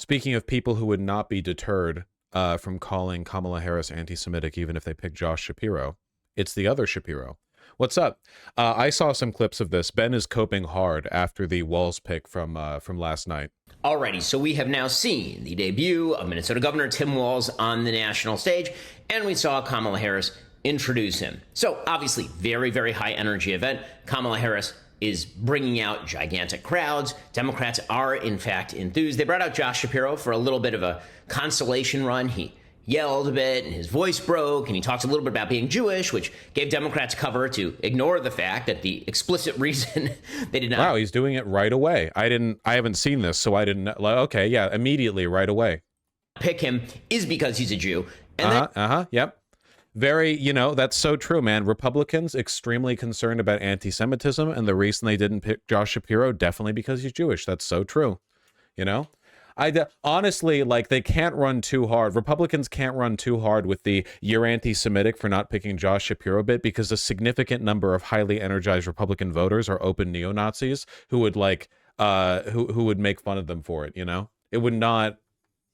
Speaking of people who would not be deterred from calling Kamala Harris anti-Semitic, even if they pick Josh Shapiro, it's the other Shapiro. What's up? I saw some clips of this. Ben is coping hard after the Walz pick from last night. Alrighty, so we have now seen the debut of Minnesota Governor Tim Walz on the national stage, and we saw Kamala Harris introduce him. So obviously, very, very high energy event. Kamala Harris is bringing out gigantic crowds. Democrats are, in fact, enthused. They brought out Josh Shapiro for a little bit of a consolation run. He yelled a bit and his voice broke, and he talks a little bit about being Jewish, which gave Democrats cover to ignore the fact that the explicit reason they did not. Wow, he's doing it right away. I haven't seen this, so I didn't. Okay, yeah, immediately, right away. Pick him is because he's a Jew. And Yep. Very, that's so true, man. Republicans extremely concerned about anti-Semitism, and the reason they didn't pick Josh Shapiro, definitely because he's Jewish. That's so true. Honestly, like, they can't run too hard. Republicans can't run too hard with the "you're anti-Semitic for not picking Josh Shapiro" bit, because a significant number of highly energized Republican voters are open neo-Nazis who would who would make fun of them for it. It would not.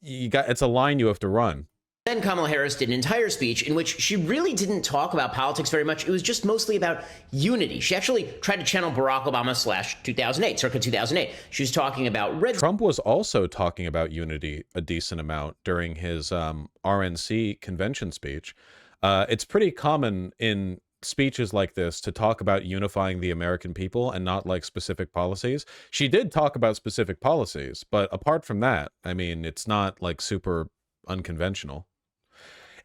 It's a line you have to run. Then Kamala Harris did an entire speech in which she really didn't talk about politics very much. It was just mostly about unity. She actually tried to channel Barack Obama / 2008, circa 2008. She was talking about red. Trump was also talking about unity a decent amount during his RNC convention speech. It's pretty common in speeches like this to talk about unifying the American people and not like specific policies. She did talk about specific policies, but apart from that, I mean, it's not like super unconventional.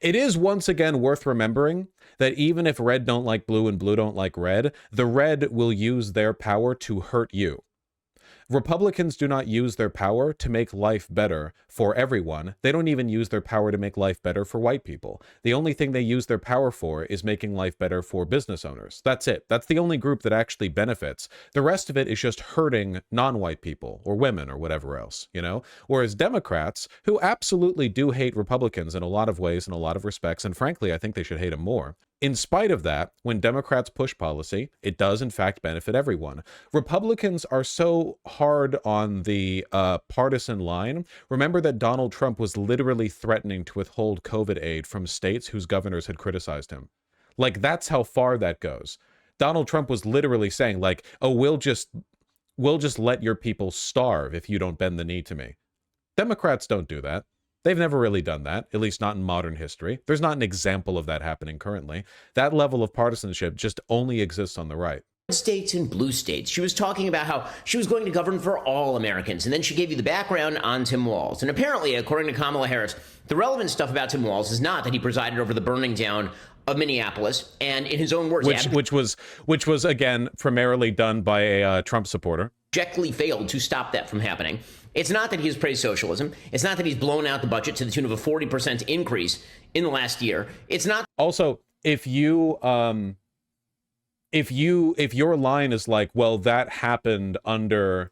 It is once again worth remembering that even if red don't like blue and blue don't like red, the red will use their power to hurt you. Republicans do not use their power to make life better for everyone. They don't even use their power to make life better for white people. The only thing they use their power for is making life better for business owners. That's it. That's the only group that actually benefits. The rest of it is just hurting non-white people or women or whatever else, Whereas Democrats, who absolutely do hate Republicans in a lot of ways, in a lot of respects, and frankly, I think they should hate them more. In spite of that, when Democrats push policy, it does in fact benefit everyone. Republicans are so hard on the partisan line. Remember that Donald Trump was literally threatening to withhold COVID aid from states whose governors had criticized him. Like, that's how far that goes. Donald Trump was literally saying, like, oh, we'll just let your people starve if you don't bend the knee to me. Democrats don't do that. They've never really done that, at least not in modern history. There's not an example of that happening currently. That level of partisanship just only exists on the right. States and blue states. She was talking about how she was going to govern for all Americans, and then she gave you the background on Tim Walz. And apparently, according to Kamala Harris, the relevant stuff about Tim Walz is not that he presided over the burning down of Minneapolis, and in his own words, which was again primarily done by a Trump supporter, abjectly failed to stop that from happening. It's not that he's praised socialism. It's not that he's blown out the budget to the tune of a 40% increase in the last year. It's not. Also, if your line is like, well, that happened under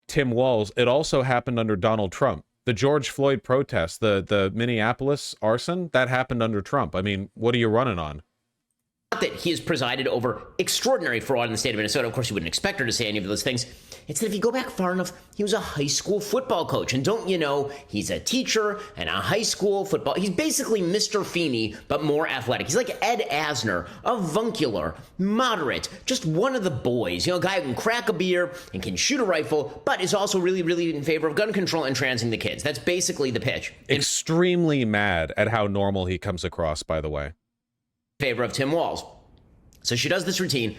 Tim Walz, it also happened under Donald Trump. The George Floyd protests, the Minneapolis arson, that happened under Trump. I mean, what are you running on? Not that he has presided over extraordinary fraud in the state of Minnesota. Of course, you wouldn't expect her to say any of those things. It's that if you go back far enough, he was a high school football coach. And don't you know, he's a teacher and a high school football. He's basically Mr. Feeney, but more athletic. He's like Ed Asner, avuncular, moderate, just one of the boys. A guy who can crack a beer and can shoot a rifle, but is also really, really in favor of gun control and transing the kids. That's basically the pitch. Extremely mad at how normal he comes across, by the way. Favor of Tim Walz. So she does this routine.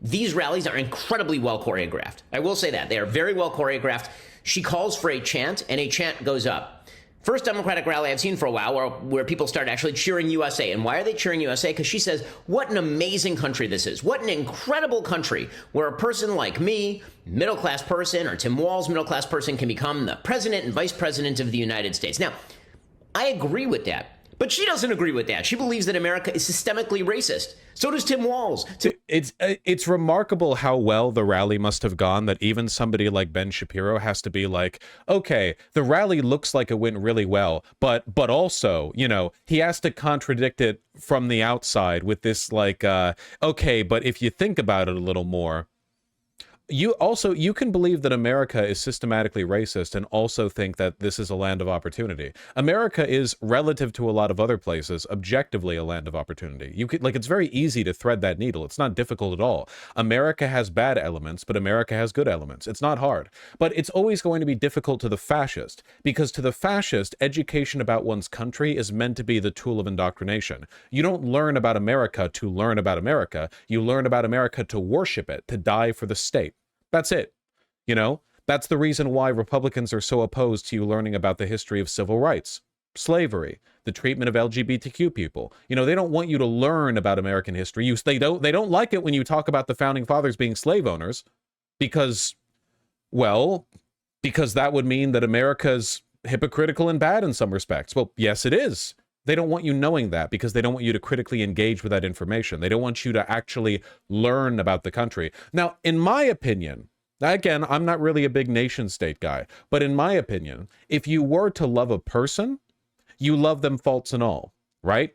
These rallies are incredibly well choreographed. I will say that. They are very well choreographed. She calls for a chant, and a chant goes up. First Democratic rally I've seen for a while where people start actually cheering USA. And why are they cheering USA? Because she says, what an amazing country this is. What an incredible country where a person like me, middle-class person, or Tim Walz, middle-class person, can become the president and vice president of the United States. Now, I agree with that. But she doesn't agree with that. She believes that America is systemically racist. So does Tim Walz. It's remarkable how well the rally must have gone that even somebody like Ben Shapiro has to be like, okay, the rally looks like it went really well, but also, he has to contradict it from the outside with this like, okay, but if you think about it a little more, you can believe that America is systematically racist and also think that this is a land of opportunity. America is, relative to a lot of other places, objectively a land of opportunity. You could, like, it's very easy to thread that needle. It's not difficult at all. America has bad elements, but America has good elements. It's not hard. But it's always going to be difficult to the fascist, because to the fascist, education about one's country is meant to be the tool of indoctrination. You don't learn about America to learn about America. You learn about America to worship it, to die for the state. That's it. You know, that's the reason why Republicans are so opposed to you learning about the history of civil rights, slavery, the treatment of LGBTQ people. You know, they don't want you to learn about American history. They don't like it when you talk about the founding fathers being slave owners because, well, because that would mean that America's hypocritical and bad in some respects. Well, yes, it is. They don't want you knowing that because they don't want you to critically engage with that information. They don't want you to actually learn about the country. Now, in my opinion, again, I'm not really a big nation state guy, but in my opinion, if you were to love a person, you love them faults and all, right?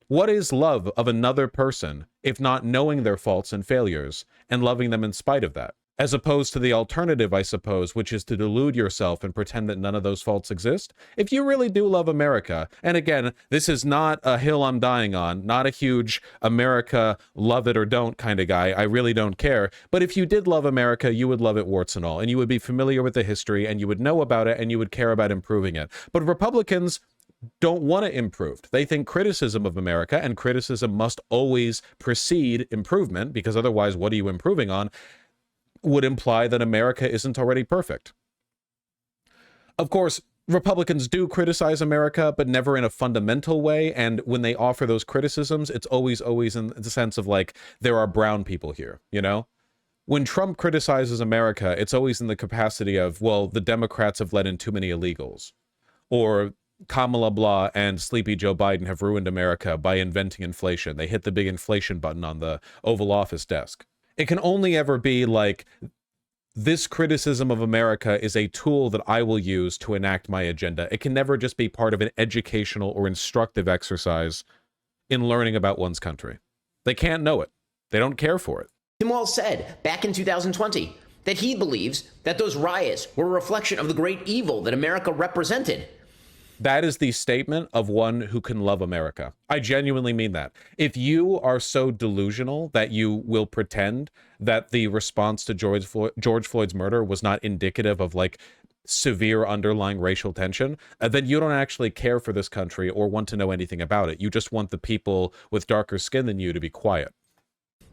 What is love of another person if not knowing their faults and failures and loving them in spite of that? As opposed to the alternative, I suppose, which is to delude yourself and pretend that none of those faults exist. If you really do love America, and again, this is not a hill I'm dying on, not a huge America, love it or don't kind of guy, I really don't care. But if you did love America, you would love it warts and all, and you would be familiar with the history, and you would know about it, and you would care about improving it. But Republicans don't want it improved. They think criticism of America, and criticism must always precede improvement, because otherwise, what are you improving on? Would imply that America isn't already perfect. Of course, Republicans do criticize America, but never in a fundamental way. And when they offer those criticisms, it's always in the sense of like, there are brown people here, you know? When Trump criticizes America, it's always in the capacity of, well, the Democrats have let in too many illegals. Or Kamala Blah and Sleepy Joe Biden have ruined America by inventing inflation. They hit the big inflation button on the Oval Office desk. It can only ever be like, this criticism of America is a tool that I will use to enact my agenda. It can never just be part of an educational or instructive exercise in learning about one's country. They can't know it. They don't care for it. Tim Walz said back in 2020 that he believes that those riots were a reflection of the great evil that America represented. That is the statement of one who can love America. I genuinely mean that. If you are so delusional that you will pretend that the response to George Floyd's murder was not indicative of like severe underlying racial tension, then you don't actually care for this country or want to know anything about it. You just want the people with darker skin than you to be quiet.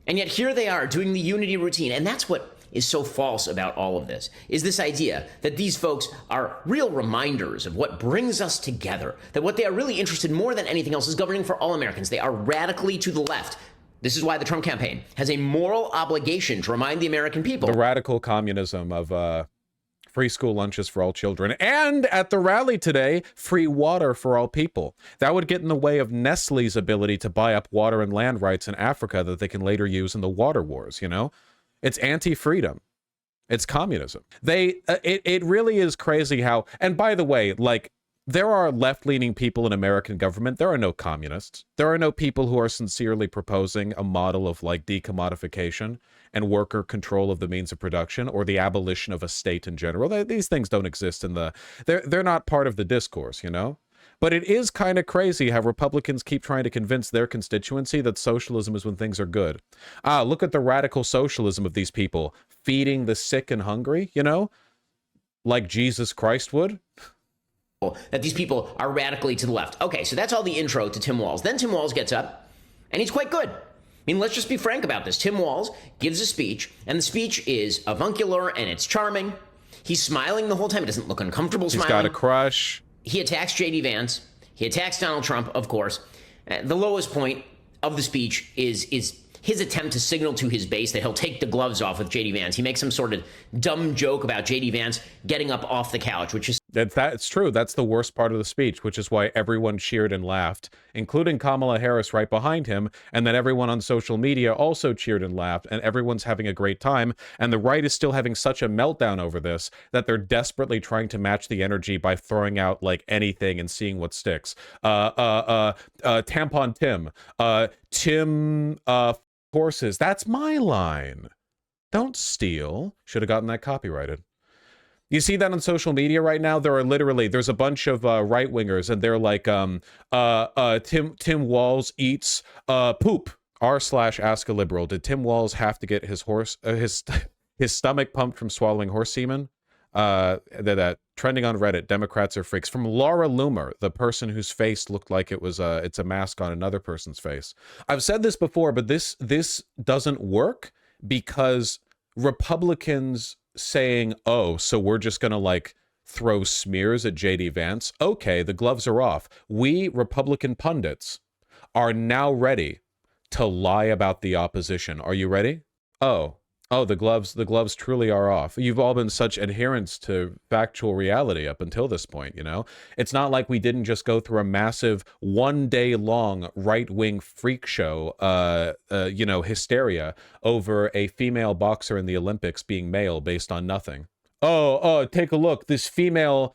And yet here they are doing the unity routine. And that's what is so false about all of this, is this idea that these folks are real reminders of what brings us together, that what they are really interested in more than anything else is governing for all Americans. They are radically to the left. This is why the Trump campaign has a moral obligation to remind the American people. The radical communism of free school lunches for all children, and at the rally today, free water for all people. That would get in the way of Nestle's ability to buy up water and land rights in Africa that they can later use in the water wars, you know? It's anti-freedom. It's communism. It really is crazy how, and by the way, like, there are left-leaning people in American government. There are no communists. There are no people who are sincerely proposing a model of like decommodification and worker control of the means of production or the abolition of a state in general. These things don't exist in the, they're not part of the discourse, you know? But it is kind of crazy how Republicans keep trying to convince their constituency that socialism is when things are good. Look at the radical socialism of these people, feeding the sick and hungry, you know, like Jesus Christ would. That these people are radically to the left. Okay, so that's all the intro to Tim Walz. Then Tim Walz gets up, and he's quite good. I mean, let's just be frank about this. Tim Walz gives a speech, and the speech is avuncular, and it's charming. He's smiling the whole time. He doesn't look uncomfortable smiling. He's got a crush. He attacks J.D. Vance. He attacks Donald Trump, of course. The lowest point of the speech is his attempt to signal to his base that he'll take the gloves off with J.D. Vance. He makes some sort of dumb joke about J.D. Vance getting up off the couch, which is... That's true. That's the worst part of the speech, which is why everyone cheered and laughed, including Kamala Harris right behind him, and then everyone on social media also cheered and laughed, and everyone's having a great time, and the right is still having such a meltdown over this that they're desperately trying to match the energy by throwing out, like, anything and seeing what sticks. Tampon Tim. Tim, horses. That's my line. Don't steal. Should have gotten that copyrighted. You see that on social media right now? There's a bunch of right wingers, and they're like, Tim Walz eats poop. R/ask a liberal. Did Tim Walz have to get his his stomach pumped from swallowing horse semen? That trending on Reddit. Democrats are freaks. From Laura Loomer, the person whose face looked like it's a mask on another person's face. I've said this before, but this doesn't work because Republicans saying, oh, so we're just going to like throw smears at JD Vance. Okay, the gloves are off. We Republican pundits are now ready to lie about the opposition. Are you ready? Oh, the gloves truly are off. You've all been such adherents to factual reality up until this point, you know? It's not like we didn't just go through a massive 1 day long right-wing freak show, hysteria over a female boxer in the Olympics being male based on nothing. Oh, take a look. This female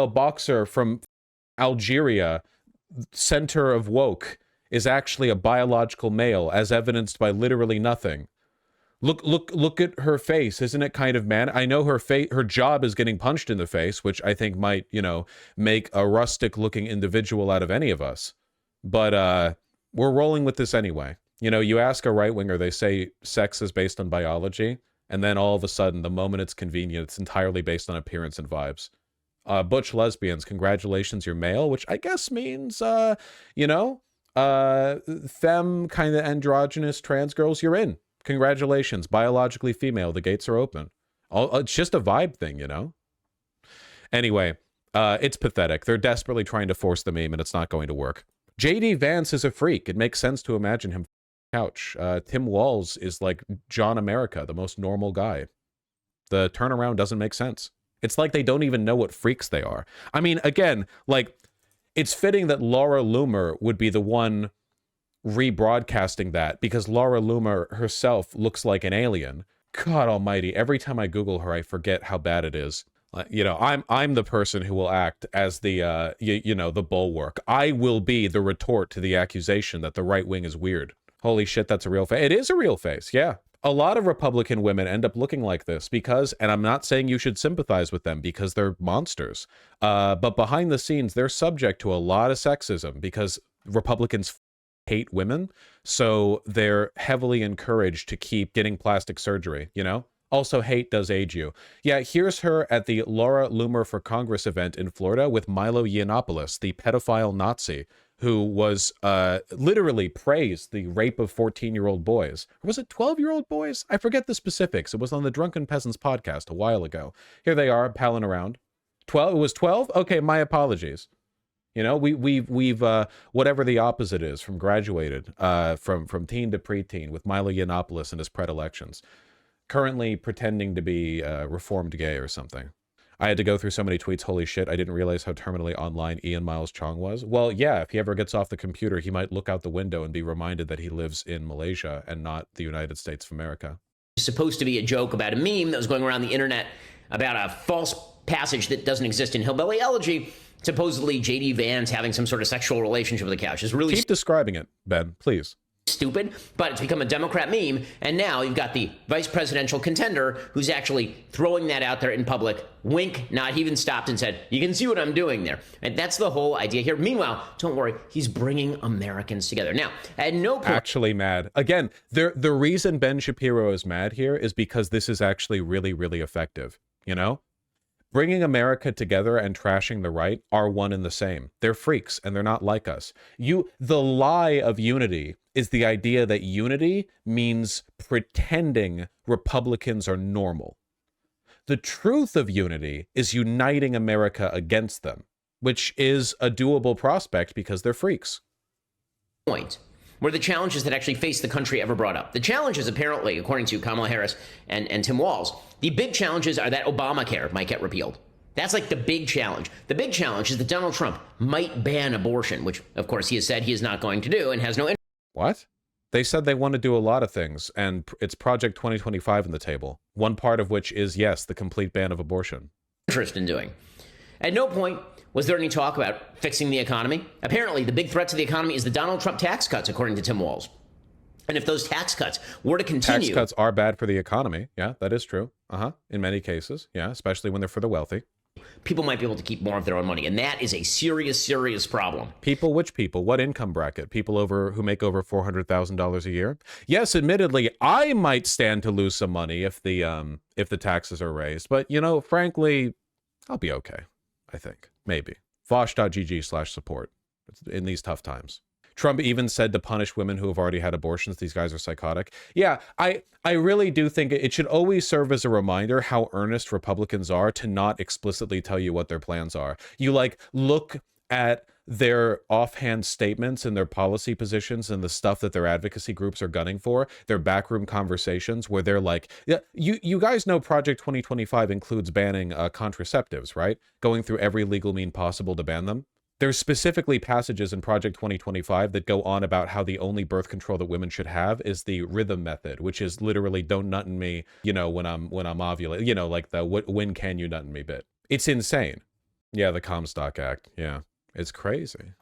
boxer from Algeria, center of woke, is actually a biological male, as evidenced by literally nothing. Look at her face. Isn't it kind of man? I know her job is getting punched in the face, which I think might, make a rustic looking individual out of any of us. But we're rolling with this anyway. You ask a right winger, they say sex is based on biology, and then all of a sudden, the moment it's convenient, it's entirely based on appearance and vibes. Butch lesbians, congratulations, you're male, which I guess means femme kind of androgynous trans girls, you're in. Congratulations, biologically female, the gates are open. It's just a vibe thing, Anyway, it's pathetic. They're desperately trying to force the meme, and it's not going to work. JD Vance is a freak. It makes sense to imagine him couch. Tim Walz is like John America, the most normal guy. The turnaround doesn't make sense. It's like they don't even know what freaks they are. I mean, again, like, it's fitting that Laura Loomer would be the one rebroadcasting that, because Laura Loomer herself looks like an alien. God almighty, every time I Google her, I forget how bad it is. I'm the person who will act as the the bulwark. I will be the retort to the accusation that the right wing is weird. Holy shit, that's a real face. It is a real face, yeah. A lot of Republican women end up looking like this because, and I'm not saying you should sympathize with them because they're monsters, but behind the scenes, they're subject to a lot of sexism because Republicans hate women, so they're heavily encouraged to keep getting plastic surgery, Also, hate does age you. Yeah, here's her at the Laura Loomer for Congress event in Florida with Milo Yiannopoulos, the pedophile Nazi, who was literally praised the rape of 14-year-old boys. Or was it 12-year-old boys? I forget the specifics. It was on the Drunken Peasants podcast a while ago. Here they are, palling around. 12? It was 12? Okay, my apologies. We've whatever the opposite is from graduated, from teen to preteen with Milo Yiannopoulos and his predilections, currently pretending to be reformed gay or something. I had to go through so many tweets. Holy shit, I didn't realize how terminally online Ian Miles Chong was. Well, yeah, if he ever gets off the computer, he might look out the window and be reminded that he lives in Malaysia and not the United States of America. It's supposed to be a joke about a meme that was going around the internet about a false passage that doesn't exist in Hillbilly Elegy. Supposedly JD Vance having some sort of sexual relationship with the couch is really keep describing it, Ben, please. Stupid, but it's become a Democrat meme, and now you've got the vice presidential contender who's actually throwing that out there in public. Wink, not even stopped and said, you can see what I'm doing there. And that's the whole idea here. Meanwhile, don't worry, he's bringing Americans together. Now, at no point... Actually mad. Again, the reason Ben Shapiro is mad here is because this is actually really, really effective, Bringing America together and trashing the right are one and the same. They're freaks and they're not like us. The lie of unity is the idea that unity means pretending Republicans are normal. The truth of unity is uniting America against them, which is a doable prospect because they're freaks. Point where the challenges that actually face the country ever brought up. The challenges, apparently, according to Kamala Harris and Tim Walz, the big challenges are that Obamacare might get repealed. That's like the big challenge. The big challenge is that Donald Trump might ban abortion, which, of course, he has said he is not going to do and has no interest. What? They said they want to do a lot of things, and it's Project 2025 on the table. One part of which is, yes, the complete ban of abortion. Interest in doing. At no point was there any talk about fixing the economy. Apparently, the big threat to the economy is the Donald Trump tax cuts, according to Tim Walz. And if those tax cuts were to Tax continue, cuts are bad for the economy. Yeah, that is true. In many cases. Yeah, especially when they're for the wealthy. people might be able to keep more of their own money. And that is a serious, serious problem. People, which people? What income bracket? People who make over $400,000 a year? Yes, admittedly, I might stand to lose some money if the taxes are raised. But, frankly, I'll be okay, I think. Maybe. Vosh.gg/support in these tough times. Trump even said to punish women who have already had abortions. These guys are psychotic. Yeah, I really do think it should always serve as a reminder how earnest Republicans are to not explicitly tell you what their plans are. You look at their offhand statements and their policy positions and the stuff that their advocacy groups are gunning for, their backroom conversations where they're like, yeah, you guys know Project 2025 includes banning contraceptives, right? Going through every legal mean possible to ban them. There's specifically passages in Project 2025 that go on about how the only birth control that women should have is the rhythm method, which is literally don't nut in me, when I'm ovulating, like the when can you nut in me bit. It's insane. Yeah, the Comstock Act. Yeah, it's crazy.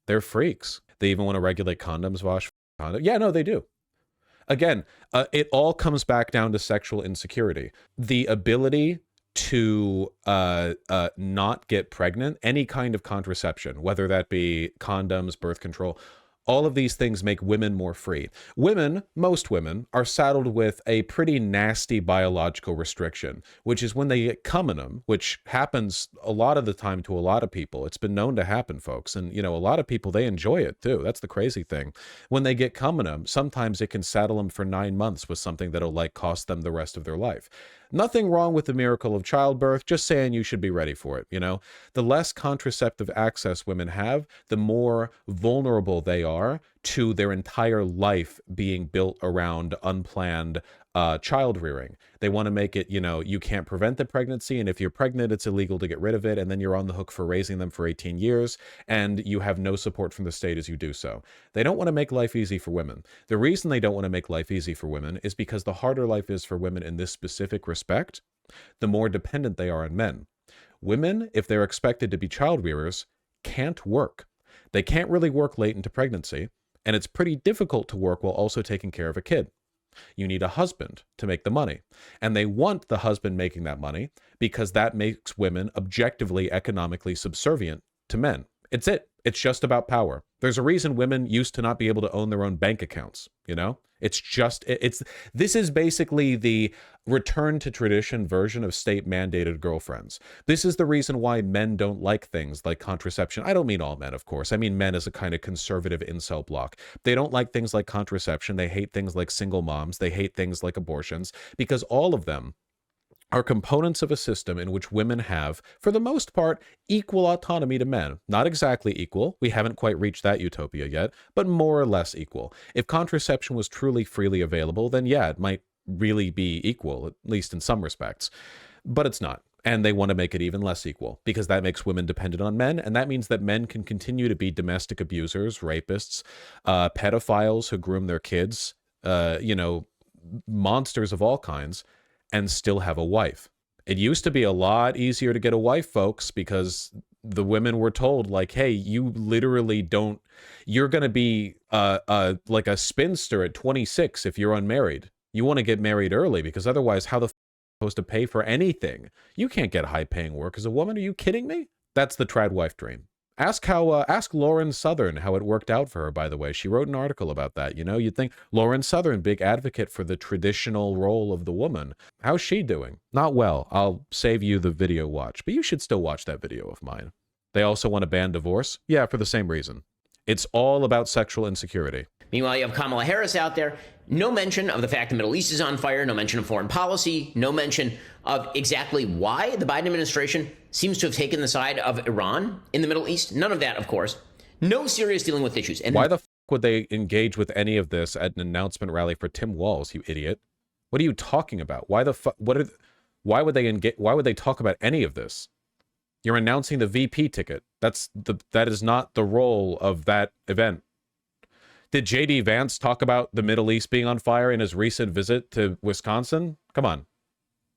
They're freaks. They even want to regulate condoms, Vosh. Yeah, no, they do. Again, it all comes back down to sexual insecurity. The ability to not get pregnant, any kind of contraception, whether that be condoms, birth control, all of these things make women more free. Most women, are saddled with a pretty nasty biological restriction, which is when they get cum in them, which happens a lot of the time to a lot of people. It's been known to happen, folks. And, a lot of people, they enjoy it too. That's the crazy thing. When they get cum in them, sometimes it can saddle them for 9 months with something that'll cost them the rest of their life. Nothing wrong with the miracle of childbirth, just saying you should be ready for it, The less contraceptive access women have, the more vulnerable they are to their entire life being built around unplanned child rearing. They want to make it, you can't prevent the pregnancy, and if you're pregnant, it's illegal to get rid of it, and then you're on the hook for raising them for 18 years, and you have no support from the state as you do so. They don't want to make life easy for women. The reason they don't want to make life easy for women is because the harder life is for women in this specific respect, the more dependent they are on men. Women, if they're expected to be child rearers, can't work. They can't really work late into pregnancy, and it's pretty difficult to work while also taking care of a kid. You need a husband to make the money, and they want the husband making that money because that makes women objectively economically subservient to men. It's just about power. There's a reason women used to not be able to own their own bank accounts, this is basically the return to tradition version of state mandated girlfriends. This is the reason why men don't like things like contraception. I don't mean all men, of course. I mean men as a kind of conservative incel block. They don't like things like contraception. They hate things like single moms. They hate things like abortions because all of them are components of a system in which women have, for the most part, equal autonomy to men. Not exactly equal. We haven't quite reached that utopia yet, but more or less equal. If contraception was truly freely available, then yeah, it might really be equal, at least in some respects. But it's not. And they want to make it even less equal because that makes women dependent on men. And that means that men can continue to be domestic abusers, rapists, pedophiles who groom their kids, monsters of all kinds, and still have a wife. It used to be a lot easier to get a wife, folks, because the women were told, hey, you literally you're going to be like a spinster at 26 if you're unmarried. You want to get married early because otherwise how the f are you supposed to pay for anything? You can't get high paying work as a woman. Are you kidding me? That's the trad wife dream. Ask Lauren Southern how it worked out for her, by the way. She wrote an article about that. You'd think Lauren Southern, big advocate for the traditional role of the woman. How's she doing? Not well. I'll save you the video watch, but you should still watch that video of mine. They also want to ban divorce? Yeah, for the same reason. It's all about sexual insecurity. Meanwhile, you have Kamala Harris out there. No mention of the fact the Middle East is on fire. No mention of foreign policy. No mention of exactly why the Biden administration seems to have taken the side of Iran in the Middle East. None of that, of course. No serious dealing with issues. And why the f would they engage with any of this at an announcement rally for Tim Walz, you idiot? What are you talking about? Why the fuck? Why would they talk about any of this? You're announcing the VP ticket. That is not the role of that event. Did J.D. Vance talk about the Middle East being on fire in his recent visit to Wisconsin? Come on.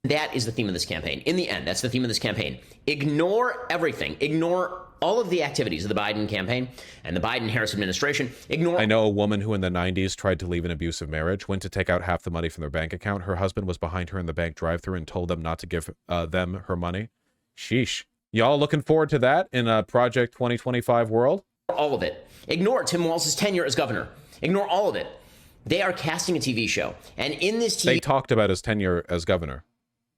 That is the theme of this campaign. In the end, that's the theme of this campaign. Ignore everything. Ignore all of the activities of the Biden campaign and the Biden-Harris administration ignore. I know a woman who in the 90s tried to leave an abusive marriage, went to take out half the money from their bank account. Her husband was behind her in the bank drive-thru and told them not to give them her money. Sheesh. Y'all looking forward to that in a Project 2025 world? All of it. Ignore Tim Walz's tenure as governor. Ignore all of it. They are casting a TV show. And in this They talked about his tenure as governor.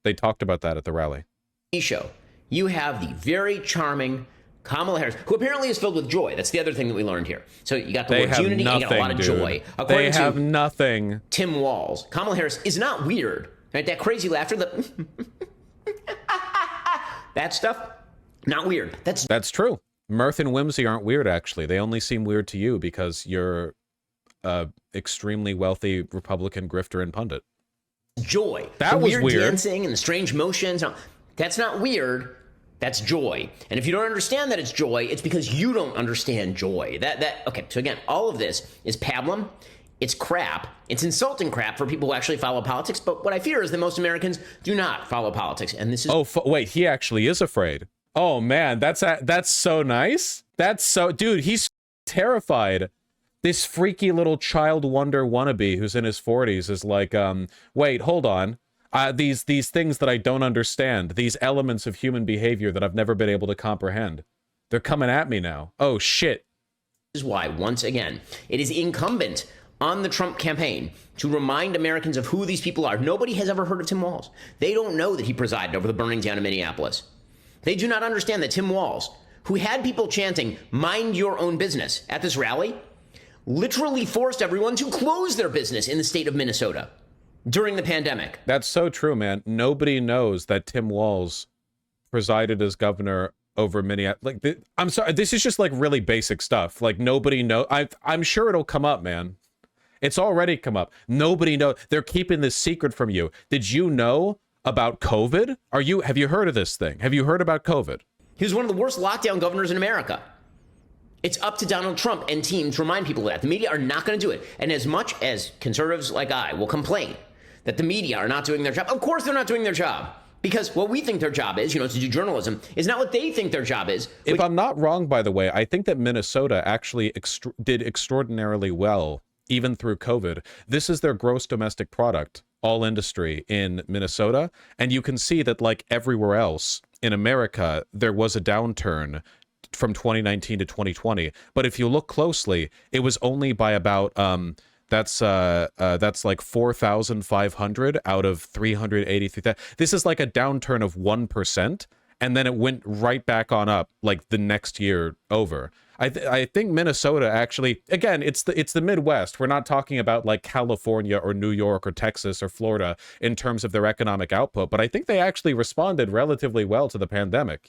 They talked about that at the rally. Show, you have the very charming Kamala Harris, who apparently is filled with joy. That's the other thing that we learned here. So you got the word unity, and you got a lot of joy. According they have to nothing. Tim Walz, Kamala Harris is not weird. Right? That crazy laughter, that stuff, not weird. That's true. Mirth and whimsy aren't weird, actually. They only seem weird to you because you're extremely wealthy Republican grifter and pundit. Joy. That the was weird dancing and the strange motions. That's not weird. That's joy. And if you don't understand that it's joy, it's because you don't understand joy. Okay, so again, all of this is pablum. It's crap. It's insulting crap for people who actually follow politics. But what I fear is that most Americans do not follow politics. And this is... Oh, wait, he actually is afraid. Oh, man, that's so nice. That's so... Dude, he's terrified. This freaky little child wonder wannabe who's in his 40s is like, wait, hold on. These things that I don't understand, these elements of human behavior that I've never been able to comprehend, they're coming at me now. Oh, shit. This is why, once again, it is incumbent on the Trump campaign to remind Americans of who these people are. Nobody has ever heard of Tim Walz. They don't know that he presided over the burning down of Minneapolis. They do not understand that Tim Walz, who had people chanting, "Mind your own business," at this rally, literally forced everyone to close their business in the state of Minnesota during the pandemic. That's so true, man. Nobody knows that Tim Walz presided as governor over Minneapolis. Like, I'm sorry, this is just like really basic stuff. Like nobody knows. I'm sure it'll come up, man. It's already come up. Nobody knows. They're keeping this secret from you. Did you know about COVID? Have you heard of this thing? Have you heard about COVID? He was one of the worst lockdown governors in America. It's up to Donald Trump and team to remind people of that. The media are not going to do it. And as much as conservatives like I will complain that the media are not doing their job, of course they're not doing their job. Because what we think their job is, to do journalism, is not what they think their job is. If I'm not wrong, by the way, I think that Minnesota actually did extraordinarily well, even through COVID. This is their gross domestic product, all industry in Minnesota. And you can see that like everywhere else in America, there was a downturn from 2019 to 2020. But if you look closely, it was only by about... that's like 4,500 out of 383,000. This is like a downturn of 1%, and then it went right back on up like the next year over. I think Minnesota actually, again, it's the Midwest. We're not talking about like California or New York or Texas or Florida in terms of their economic output, but I think they actually responded relatively well to the pandemic,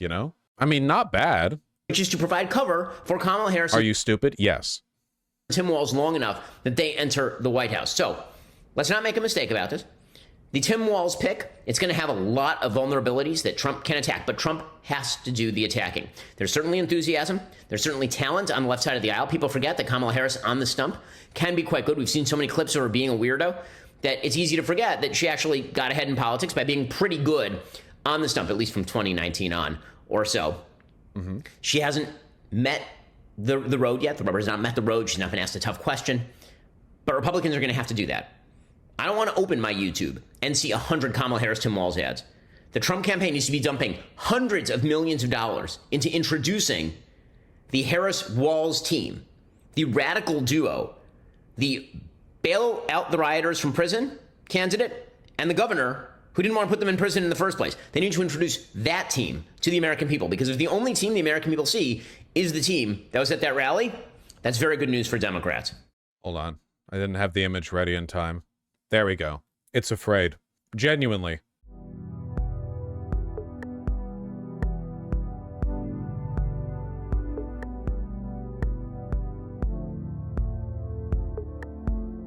I mean, not bad. Which is to provide cover for Kamala Harris. Are you stupid? Yes. Tim Walz long enough that they enter the White House. So let's not make a mistake about this. The Tim Walz pick, it's going to have a lot of vulnerabilities that Trump can attack, but Trump has to do the attacking. There's certainly enthusiasm. There's certainly talent on the left side of the aisle. People forget that Kamala Harris on the stump can be quite good. We've seen so many clips of her being a weirdo that it's easy to forget that she actually got ahead in politics by being pretty good on the stump, at least from 2019 on or so. Mm-hmm. She hasn't met the road yet. The rubber has not met the road. She's not been asked a tough question. But Republicans are going to have to do that. I don't want to open my YouTube and see 100 Kamala Harris Tim Walz ads. The Trump campaign needs to be dumping hundreds of millions of dollars into introducing the Harris-Walz team, the radical duo, the bail out the rioters from prison candidate, and the governor who didn't want to put them in prison in the first place. They need to introduce that team to the American people, because if the only team the American people see is the team that was at that rally, that's very good news for Democrats. Hold on. I didn't have the image ready in time. There we go. It's afraid. Genuinely.